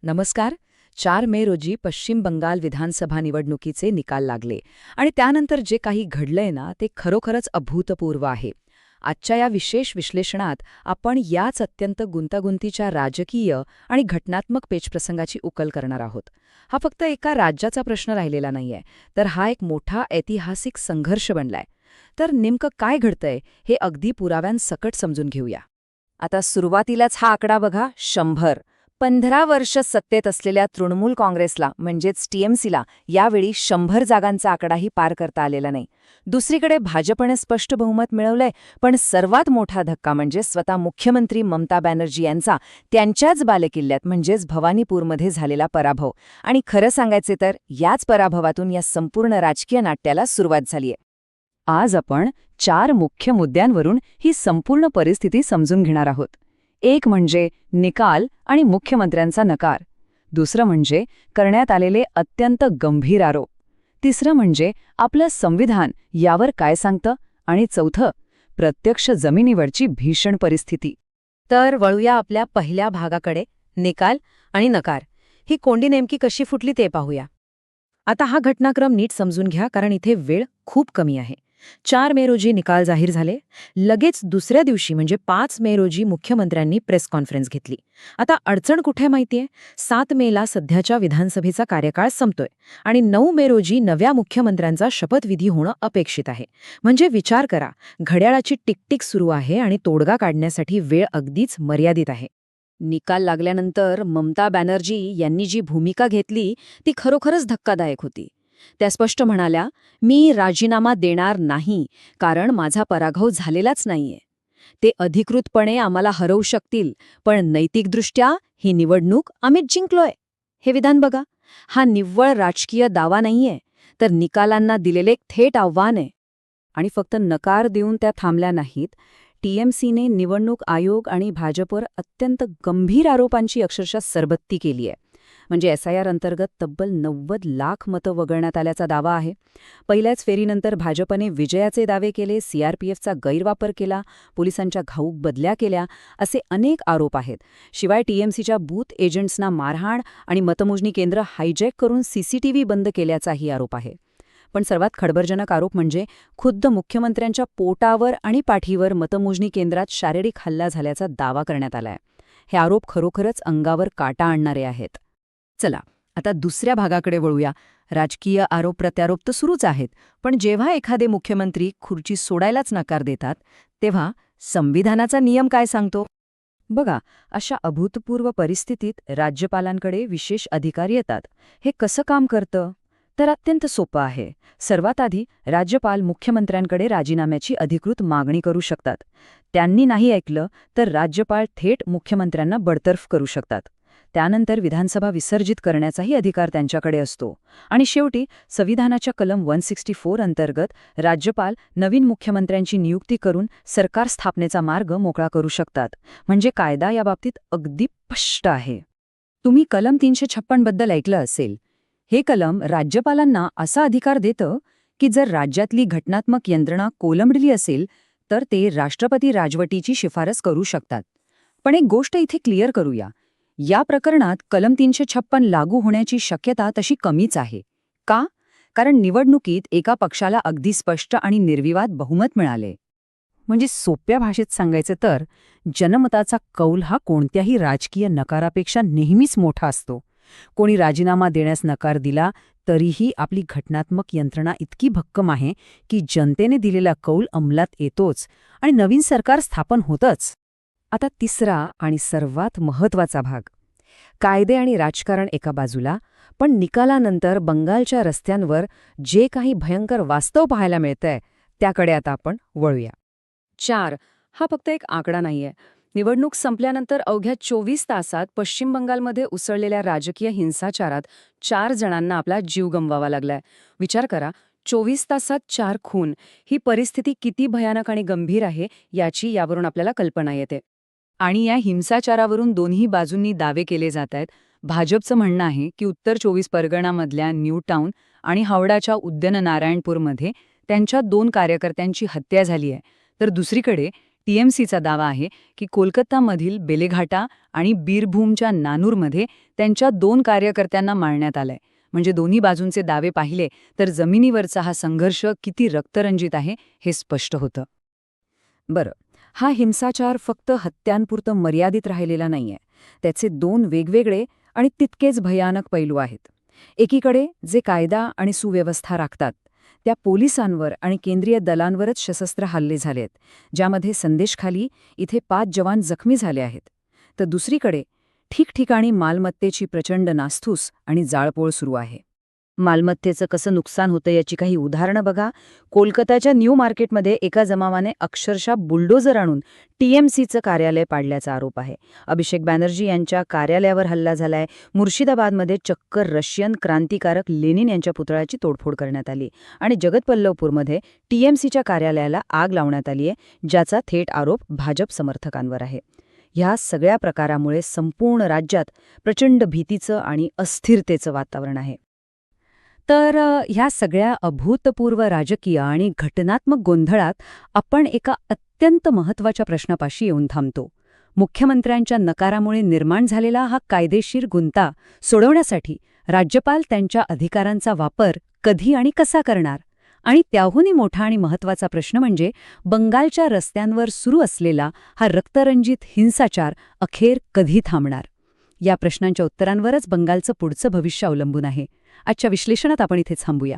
नमस्कार. 4 मे रोजी पश्चिम बंगाल विधानसभा निवडणुकीचे निकाल लागले आणि त्यानंतर जे काही घडलंय ना ते खरोखरच अभूतपूर्व आहे. आजच्या या विशेष विश्लेषणात आपण याच अत्यंत गुंतागुंतीच्या राजकीय आणि घटनात्मक पेचप्रसंगाची उकल करणार आहोत. हा फक्त एका राज्याचा प्रश्न राहिलेला नाहीये, तर हा एक मोठा ऐतिहासिक संघर्ष बनलाय. तर नेमकं काय घडतंय हे अगदी पुराव्यांसकट समजून घेऊया. आता सुरुवातीलाच हा आकडा बघा, 100. 15 वर्ष सत्तेत असलेल्या तृणमूल काँग्रेसला म्हणजेच टीएमसीला यावेळी 100 जागांचा आकडाही पार करता आलेला नाही. दुसरीकडे भाजपने स्पष्ट बहुमत मिळवलंय, पण सर्वात मोठा धक्का म्हणजे स्वतः मुख्यमंत्री ममता बॅनर्जी यांचा त्यांच्याच बालेकिल्ल्यात म्हणजेच भवानीपूरमध्ये झालेला पराभव. आणि खरं सांगायचे तर याच पराभवातून या संपूर्ण राजकीय नाट्याला सुरुवात झालीय. आज आपण 4 मुख्य मुद्द्यांवरून ही संपूर्ण परिस्थिती समजून घेणार आहोत. एक म्हणजे निकाल आणि मुख्यमंत्र्यांचा नकार. दुसरं म्हणजे करण्यात आलेले अत्यंत गंभीर आरोप. तिसरं म्हणजे आपलं संविधान यावर काय सांगतं. आणि चौथं, प्रत्यक्ष जमिनीवरची भीषण परिस्थिती. तर वळूया आपल्या पहिल्या भागाकडे, निकाल आणि नकार. ही कोंडी नेमकी कशी फुटली ते पाहूया. आता हा घटनाक्रम नीट समजून घ्या, कारण इथे वेळ खूप कमी आहे. 4 मे रोजी निकाल जाहीर झाले. लगेच दुसऱ्या दिवशी म्हणजे 5 मे रोजी मुख्यमंत्र्यांनी प्रेस कॉन्फरन्स घेतली. आता अडचण कुठे माहितीये? 7 मेला सध्याच्या विधानसभेचा कार्यकाळ संपतोय आणि 9 मे रोजी नव्या मुख्यमंत्र्यांचा शपथविधी होणं अपेक्षित आहे. म्हणजे विचार करा, घड्याळाची टिकटिक सुरू आहे आणि तोडगा काढण्यासाठी वेळ अगदीच मर्यादित आहे. निकाल लागल्यानंतर ममता बॅनर्जी यांनी जी भूमिका घेतली ती खरोखरच धक्कादायक होती. त्या स्पष्ट म्हणाल्या, मी राजीनामा देणार नाही, कारण माझा पराभव झालेलाच नाहीये. ते अधिकृतपणे आम्हाला हरवू शकतील, पण नैतिकदृष्ट्या ही निवडणूक आम्हीच जिंकलोय. हे विधान बघा, हा निव्वळ राजकीय दावा नाहीये, तर निकालांना दिलेले एक थेट आव्हान आहे. आणि फक्त नकार देऊन त्या थांबल्या नाहीत. टीएमसीने निवडणूक आयोग आणि भाजपवर अत्यंत गंभीर आरोपांची अक्षरशः सरबत्ती केली आहे. म्हणजे SIR अंतर्गत तब्बल 90 लाख मतं वगळण्यात आल्याचा दावा आहे. पहिल्याच फेरीनंतर भाजपने विजयाचे दावे केले, CRPFचा गैरवापर केला, पोलिसांच्या घाऊक बदल्या केल्या, असे अनेक आरोप आहेत. शिवाय टीएमसीच्या बूथ एजंट्सना मारहाण आणि मतमोजणी केंद्र हायजॅक करून CCTV बंद केल्याचाही आरोप आहे. पण सर्वात खळबळजनक आरोप म्हणजे खुद्द मुख्यमंत्र्यांच्या पोटावर आणि पाठीवर मतमोजणी केंद्रात शारीरिक हल्ला झाल्याचा दावा करण्यात आलाय. हे आरोप खरोखरच अंगावर काटा आणणारे आहेत. चला, आता दुसऱ्या भागाकडे वळूया. राजकीय आरोप प्रत्यारोप तर सुरूच आहेत, पण जेव्हा एखादे मुख्यमंत्री खुर्ची सोडायलाच नकार देतात, तेव्हा संविधानाचा नियम काय सांगतो? बघा, अशा अभूतपूर्व परिस्थितीत राज्यपालांकडे विशेष अधिकार येतात. हे कसं काम करतं? तर अत्यंत सोपं आहे. सर्वात आधी राज्यपाल मुख्यमंत्र्यांकडे राजीनाम्याची अधिकृत मागणी करू शकतात. त्यांनी नाही ऐकलं तर राज्यपाल थेट मुख्यमंत्र्यांना बडतर्फ करू शकतात. त्यानंतर विधानसभा विसर्जित करण्याचाही अधिकार त्यांच्याकडे असतो. आणि शेवटी संविधानाच्या कलम 164 अंतर्गत राज्यपाल नवीन मुख्यमंत्र्यांची नियुक्ती करून सरकार स्थापनेचा मार्ग मोकळा करू शकतात. म्हणजे कायदा याबाबतीत अगदी स्पष्ट आहे. तुम्ही कलम 356 बद्दल ऐकलं असेल. हे कलम राज्यपालांना असा अधिकार देतं की जर राज्यातली घटनात्मक यंत्रणा कोलमडली असेल तर ते राष्ट्रपती राजवटीची शिफारस करू शकतात. पण एक गोष्ट इथे क्लिअर करूया. या प्रकरणात कलम 356 लागू होण्याची शक्यता तशी कमीच आहे. का? कारण निवडणुकीत एका पक्षाला अगदी स्पष्ट आणि निर्विवाद बहुमत मिळाले. म्हणजे सोप्या भाषेत सांगायचं तर जनमताचा कौल हा कोणत्याही राजकीय नकारापेक्षा नेहमीच मोठा असतो. कोणी राजीनामा देण्यास नकार दिला तरीही आपली घटनात्मक यंत्रणा इतकी भक्कम आहे की जनतेने दिलेला कौल अंमलात येतोच आणि नवीन सरकार स्थापन होतंच. आता तिसरा आणि सर्वात महत्त्वाचा भाग. कायदे आणि राजकारण एका बाजूला, पण निकालानंतर बंगालच्या रस्त्यांवर जे काही भयंकर वास्तव पाहायला मिळतंय त्याकडे आता आपण वळूया. 4 हा फक्त एक आकडा नाहीये. निवडणूक संपल्यानंतर अवघ्या 24 तासात पश्चिम बंगालमध्ये उसळलेल्या राजकीय हिंसाचारात 4 जणांना आपला जीव गमवावा लागलाय. विचार करा, 24 तासात 4 खून. ही परिस्थिती किती भयानक आणि गंभीर आहे याची यावरून आपल्याला कल्पना येते. आणि या हिंसाचारावरून दोन्ही बाजूंनी दावे केले जात आहेत. भाजपचं म्हणणं आहे की उत्तर 24 परगणामधल्या न्यू टाउन आणि हावडाच्या उद्यान नारायणपूरमध्ये त्यांच्या 2 कार्यकर्त्यांची हत्या झाली आहे. तर दुसरीकडे टीएमसीचा दावा आहे की कोलकातामधील बेलेघाटा आणि बीरभूमच्या नानूरमध्ये त्यांच्या 2 कार्यकर्त्यांना मारण्यात आलंय. म्हणजे दोन्ही बाजूंचे दावे पाहिले तर जमिनीवरचा हा संघर्ष किती रक्तरंजित आहे हे स्पष्ट होतं. बरं, हा हिंसाचार फक्त हत्यांपुरतं मर्यादित राहिलेला नाहीये. त्याचे 2 वेगवेगळे आणि तितकेच भयानक पैलू आहेत. एकीकडे जे कायदा आणि सुव्यवस्था राखतात, त्या पोलिसांवर आणि केंद्रीय दलांवरच सशस्त्र हल्ले झालेत, ज्यामध्ये संदेशखाली इथे 5 जवान जखमी झाले आहेत. तर दुसरीकडे ठिकठिकाणी मालमत्तेची प्रचंड नासधूस आणि जाळपोळ सुरू आहे. मालमत्तेचं कसं नुकसान होतं याची काही उदाहरणं बघा. कोलकाताच्या न्यू मार्केटमध्ये एका जमावाने अक्षरशः बुलडोजर आणून टीएमसीचं कार्यालय पाडल्याचा आरोप आहे. अभिषेक बॅनर्जी यांच्या कार्यालयावर हल्ला झालाय. मुर्शिदाबादमध्ये चक्क रशियन क्रांतिकारक लेनिन यांच्या पुतळ्याची तोडफोड करण्यात आली. आणि जगतपल्लवपूरमध्ये टीएमसीच्या कार्यालयाला आग लावण्यात आली आहे, ज्याचा थेट आरोप भाजप समर्थकांवर आहे. ह्या सगळ्या प्रकारामुळे संपूर्ण राज्यात प्रचंड भीतीचं आणि अस्थिरतेचं वातावरण आहे. तर ह्या सगळ्या अभूतपूर्व राजकीय आणि घटनात्मक गोंधळात आपण एका अत्यंत महत्त्वाच्या प्रश्नापाशी येऊन थांबतो. मुख्यमंत्र्यांच्या नकारामुळे निर्माण झालेला हा कायदेशीर गुंता सोडवण्यासाठी राज्यपाल त्यांच्या अधिकारांचा वापर कधी आणि कसा करणार? आणि त्याहूनही मोठा आणि महत्त्वाचा प्रश्न म्हणजे बंगालच्या रस्त्यांवर सुरू असलेला हा रक्तरंजित हिंसाचार अखेर कधी थांबणार? या प्रश्नांच्या उत्तरांवरच बंगालचं पुढचं भविष्य अवलंबून आहे. आजच्या विश्लेषणात आपण इथेच थांबूया.